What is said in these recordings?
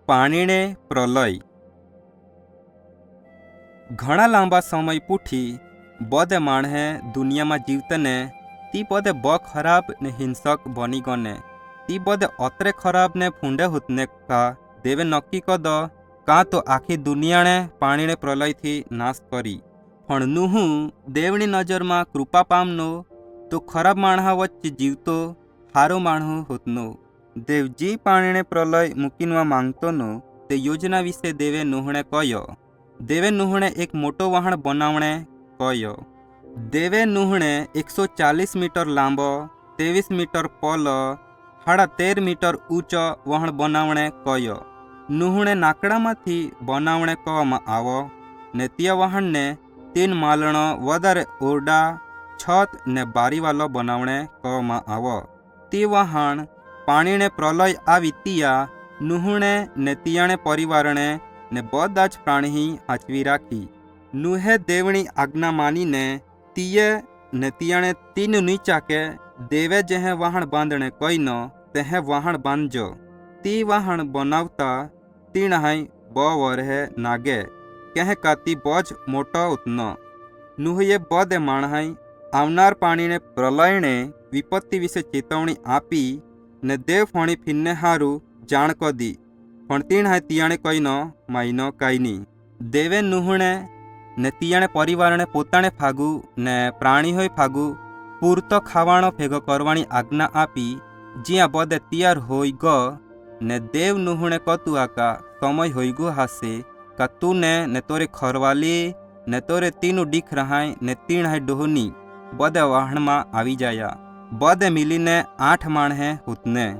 પાણીને પ્રલય ઘણા લાંબા સમય પૂઠી બધે માણસે દુનિયામાં જીવતને તી બધે બ ખરાબ ને હિંસક બની ગને તી બધે અત્રે ખરાબ ને ફૂંડે હુતને કા દેવે નક્કી કદ કાં તો આખી દુનિયાને પાણીને પ્રલયથી નાશ કરી પણ નુહું દેવની નજરમાં કૃપા પામનો તો ખરાબ માણસા વચ્ચે જીવતો હારો માણસો હોતનો દેવજી પાણીને પ્રલય મૂકીનવા માંગતોનો તે યોજના વિશે દેવે નુહણે કહ્યો દેવે નુહણે એક મોટો વહાણ બનાવણે કહ્યો દેવે નુહણે 140 મીટર લાંબો 23 મીટર પલ 13.5 મીટર ઊંચો વહાણ બનાવણે કહ્યો નુહણે નાકડામાંથી બનાવણે કહેવામાં આવો ને તે વહાણને 3 માલણો વધારે ઓરડા છત ને બારીવાલો બનાવણે કહેવામાં આવો તે વહાણ પાણીને પ્રલય આવી તિયા નુહણે ને તિયાણે પરિવારને ને બધા જ પ્રાણી હાચવી રાખી નુહે દેવની આજ્ઞા માનીને તીએ ને તિયાણે તીન નીચા કે દેવે જેહે વહાણ બાંધણે કહીનો તેહે વહાણ બાંધજો તી વહાણ બનાવતા તીણાઈ બ વરહે નાગે કહે કાતી બોજ મોટો ઉતનો નુહે બધે માણહાઈ આવનાર પાણીને પ્રલયણે વિપત્તિ વિશે ચેતવણી આપી ને દેવ ફણી ફીનને હારું જાણ કદી પણ તીણાઈ તિયાણે કહીનો માઈનો કાંઈ દેવે નુહણે ને તિયાણે પરિવારને પોતાને ફાગું ને પ્રાણી હોય ફાગું પૂરતો ખાવાનો ભેગો કરવાની આજ્ઞા આપી જ્યાં બધે તૈયાર હોઈ ગ ને દેવ નુહણે કતું આકા સમય હોઈ ગો હાસે કા તું ને તોરે ખરવાલી ને તોરે તીનું ડીખ રહાય ને તીણાઈ ડોહની બધે વાહણમાં આવી જાયા બધે મિલીને 8 માણહે હુતને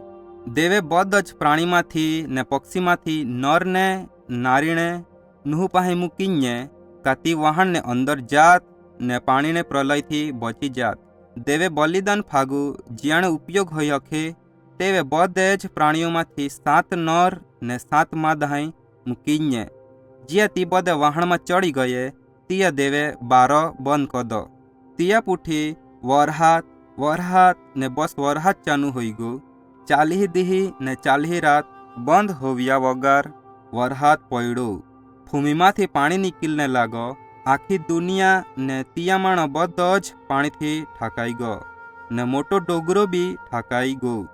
દેવે બધ જ પ્રાણીમાંથી ને પક્ષીમાંથી નરને નારીને નુહ પાસે મૂકીને કાતી વાહણને અંદર જાત ને પાણીને પ્રલયથી બચી જાત દેવે બલિદાન ફાગું જ્યાણે ઉપયોગ હોઈ હખે તેવે બધે જ પ્રાણીઓમાંથી 7 નર ને 7 માદાઈ મૂકીને જ્યાં તી બધે વાહણમાં ચડી ગયે ત્યાં દેવે બારો બંધ કદો ત્યાં પૂઠી વરહાત ને બસ વરહાત ચાનું હોઈ ગયું 40 દીહી ને 40 રાત બંધ હોવ્યા વગર વરહાત પડ્યું ભૂમિમાંથી પાણી નીકળને લાગો આખી દુનિયા ને તિયામાણો બધો જ પાણીથી ઠાકાઈ ગયો ને મોટો ડોગરો બી ઠાકાઈ ગયો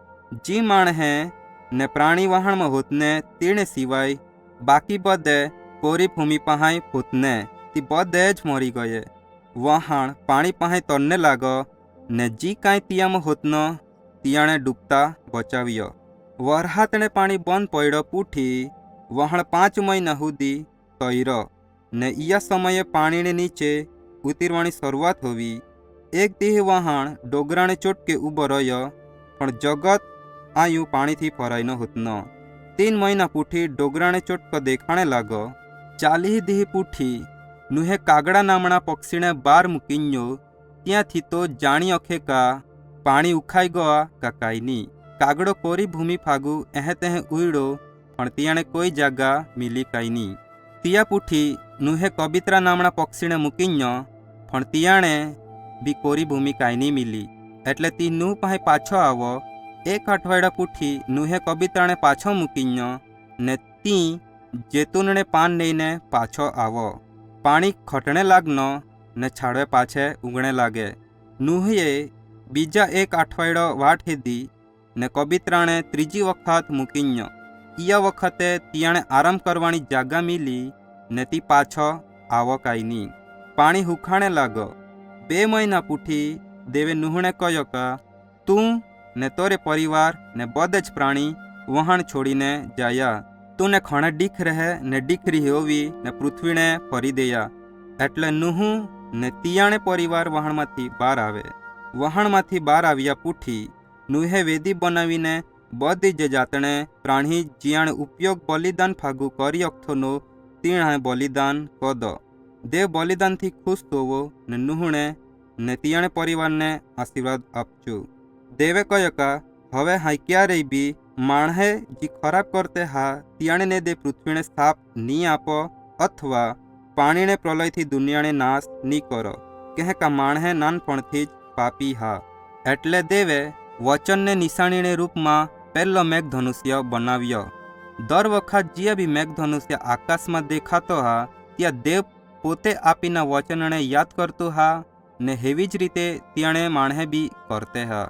જી માણહે ને પ્રાણી વહાણમાં હોતને તેણે સિવાય બાકી બધે કોરી ભૂમિ પહાઈ હોતને તે બધે જ મરી ગયે વહાણ પાણી પહાઈ તરને લાગો ને જી કાંઈ તિયામાં હોતનો તિયાણે ડૂબતા બચાવ્યો વરહાતને પાણી બંધ પડ્યો પૂઠી વહાણ 5 મહિના સુધી તૈરો ને ઈયા સમયે પાણીને નીચે ઉતરવાની શરૂઆત હોવી એક દેહ વહાણ ડોગરાને ચોટકે ઊભો રહ્યો પણ જગત આયું પાણીથી ભરાઈ ન હોતનો 3 મહિના પૂઠી ડોગરાને ચોટકો દેખાણે લાગો 40 દેહ પૂઠી નુહે કાગડા નામના પક્ષીને બહાર મૂકીન્યો ત્યાંથી તો જાણી અખે કા પાણી ઉખાઈ ગયા કા કાંઈ કાગડો કોરી ભૂમિ ફાગું એહે તેહે ઉડ્યો પણ ત્યાણે કોઈ જાગા મિલી કાંઈ ત્યાં પૂઠી નુહે કબિતરા નામના પક્ષીને મૂકીન્યો પણ ત્યાણે બી કોરી ભૂમિ કાંઈ મિલી એટલે તી નુહ પાસે પાછો આવો 1 અઠવાડિયા પૂઠી નુહે કબિતરાને પાછો મૂકીન્યો ને તી જેતુનને પાન લઈને પાછો આવો પાણી ખટણે લાગનો ને છાડવે પાછે ઉગણે લાગે નુહે બીજા 1 અઠવાડિયો વાટ હીધી ને કબિતરાને ત્રીજી વખત મૂકીન્યો ઈયા વખતે ત્યાણે આરામ કરવાની જાગા મિલી ને તી પાછો આવો કાંઈ પાણી હુખાણે લાગો 2 મહિના પૂઠી દેવે નુહણે કહ્યો કા તું ને તોરે પરિવાર ને બધે જ પ્રાણી વહાણ છોડીને જાયા તું ને ખણે ડીખ રહે ને દીકરી હોવી ને પૃથ્વીને ફરી દેયા એટલે નુહ ને તિયાણે પરિવાર વહાણમાંથી બહાર આવે વહાણમાંથી બહાર આવ્યા પૂઠી નુહે વેદી બનાવીને બધી જ જાતણે પ્રાણી જ્યાણે ઉપયોગ બલિદાન ફાગું કરી અખતોનો તીણે બલિદાન કદો દેવ બલિદાનથી ખુશ થવો ને નુહણે ને તિયાણે પરિવારને આશીર્વાદ આપજો દેવે કહ્યો કા હવે હાઈ ક્યારેય બી માણહે જે ખરાબ કરતે હા તિયાણે ને દે પૃથ્વીને સાપ ની આપો અથવા પાણીને પ્રલયથી દુનિયાને નાશ ની કરો કહે કા માણહે નાનપણથી જ પાપી હા એટલે દેવે વચનને નિશાનીને રૂપમાં પહેલો મેઘધનુષ્ય બનાવ્યો દર વખત જ્યાં બી મેઘધનુષ્ય આકાશમાં દેખાતો હા ત્યાં દેવ પોતે આપીના વચનને યાદ કરતું હા ને એવી જ રીતે તેણે માણસે બી કરતે હા।